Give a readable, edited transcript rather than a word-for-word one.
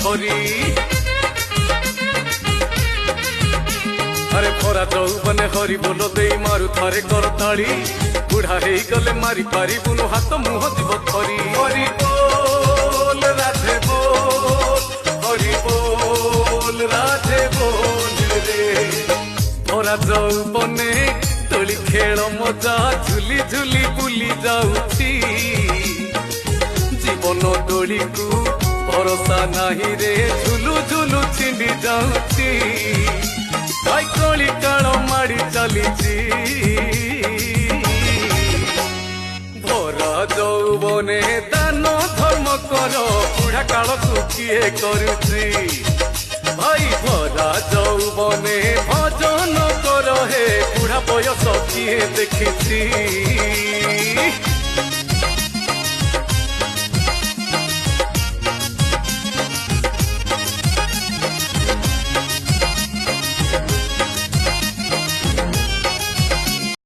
थरी अरे भरा जौबने हरि बोल दे मारु थारे करताली बुढ़ा हे गले मारी पारी बुनु हाथ मुह जीव थरी हरि बोल राधे बोल हरि बोल राधे बोल रे भरा जौबने तोली खेल मजा झुली झुली बुली जाउची जीवन डोली को भरोसा नाही रे झुलु झुलु छिंडी जाउची भाई कली काल माड़ी चलीची भरा जौबने दान धर्म कर बुढ़ा काल को किए करुची भाई भरा जौबने भजन कर हे बुढ़ा बयस किए देखी